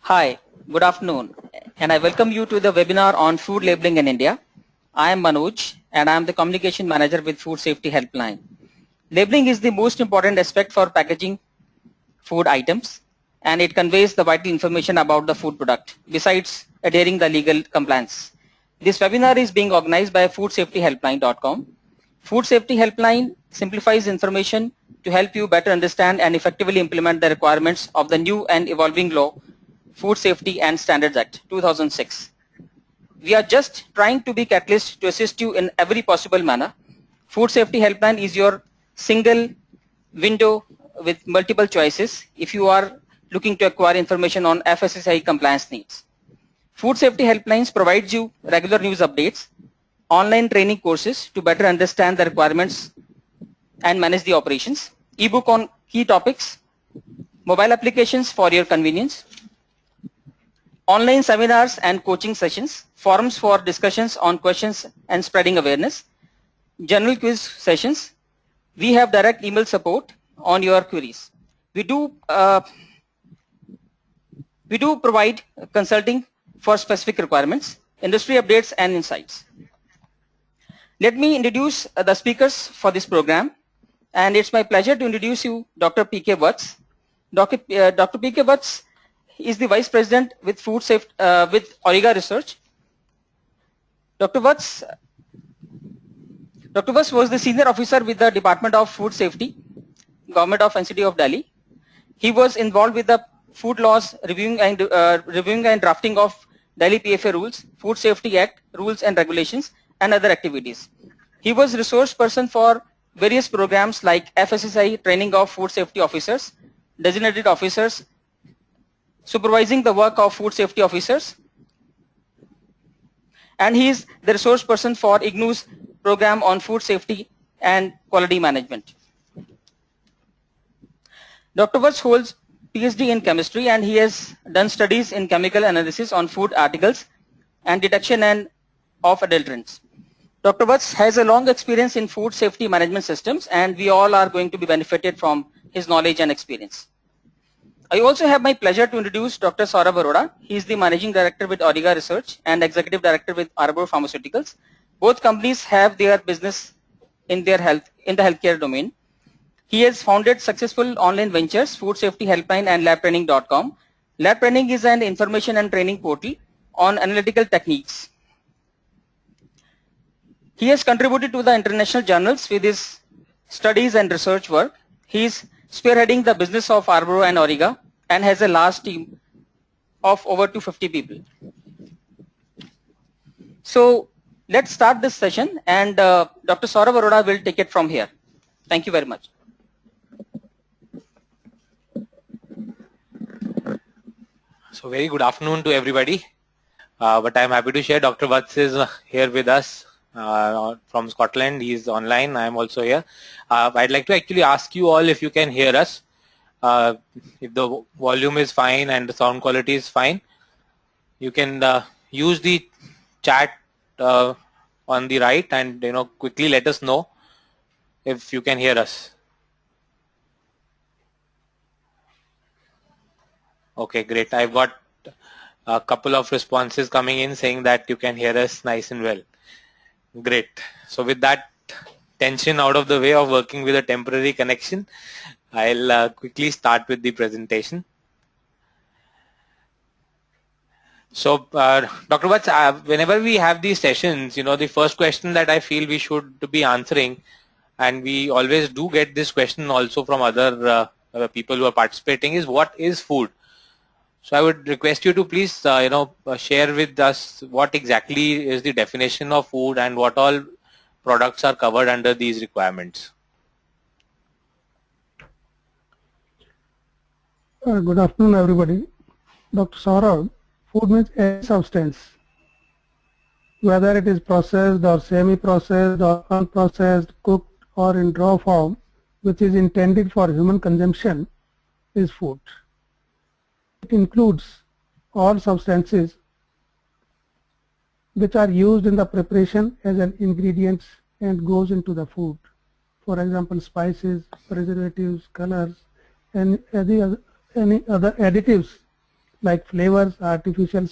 Hi, good afternoon, and I welcome you to the webinar on food labeling in India. I am Manoj, and I am the Communication Manager with Food Safety Helpline. Labeling is the most important aspect for packaging food items, and it conveys the vital information about the food product, besides adhering the legal compliance. This webinar is being organized by foodsafetyhelpline.com. Food Safety Helpline simplifies information to help you better understand and effectively implement the requirements of the new and evolving law, Food Safety and Standards Act 2006. We are just trying to be catalyst to assist you in every possible manner. Food Safety Helpline is your single window with multiple choices if you are looking to acquire information on FSSAI compliance needs. Food Safety Helplines provides you regular news updates, online training courses to better understand the requirements and manage the operations, ebook on key topics, mobile applications for your convenience, online seminars and coaching sessions, forums for discussions on questions and spreading awareness, general quiz sessions. We have direct email support on your queries. We do provide consulting for specific requirements, industry updates and insights. Let me introduce the speakers for this program, and it's my pleasure to introduce you Dr. P.K. Vats. Dr. P.K. Vats is the Vice President with Food Safety with Auriga Research. Dr. Vats was the Senior Officer with the Department of Food Safety, Government of NCT of Delhi. He was involved with the food laws, reviewing and drafting of Delhi PFA rules, Food Safety Act rules and regulations, and other activities. He was resource person for various programs like FSSAI training of food safety officers, designated officers, supervising the work of food safety officers, and he is the resource person for IGNOU's program on food safety and quality management. Dr. Vats holds PhD in chemistry, and he has done studies in chemical analysis on food articles and detection of adulterants. Dr. Vats has a long experience in food safety management systems, and we all are going to be benefited from his knowledge and experience. I also have my pleasure to introduce Dr. Saurabh Arora. He is the Managing Director with Auriga Research and Executive Director with Arbor Pharmaceuticals. Both companies have their business in the healthcare domain. He has founded successful online ventures, Food Safety Helpline and LabTraining.com. LabTraining is an information and training portal on analytical techniques. He has contributed to the international journals with his studies and research work. He is spearheading the business of Arbor and Auriga and has a large team of over 250 people. So let's start this session, and Dr. Saurabh Arora will take it from here. Thank you very much. So very good afternoon to everybody. But I'm happy to share Dr. Vats is here with us from Scotland. He's online. I'm also here. I'd like to actually ask you all if you can hear us. If the volume is fine and the sound quality is fine, you can use the chat on the right and quickly let us know if you can hear us. Okay, great. I've got a couple of responses coming in saying that you can hear us nice and well. Great. So with that tension out of the way of working with a temporary connection, I'll quickly start with the presentation. So Dr. Vats, whenever we have these sessions, the first question that I feel we should be answering, and we always do get this question also from other people who are participating, is what is food? So I would request you to please, share with us what exactly is the definition of food and what all products are covered under these requirements. Good afternoon, everybody. Dr. Saurabh, food means any substance, whether it is processed or semi-processed or unprocessed, cooked or in raw form, which is intended for human consumption, is food. It includes all substances which are used in the preparation as an ingredients and goes into the food. For example, spices, preservatives, colors, and any other additives like flavors, artificial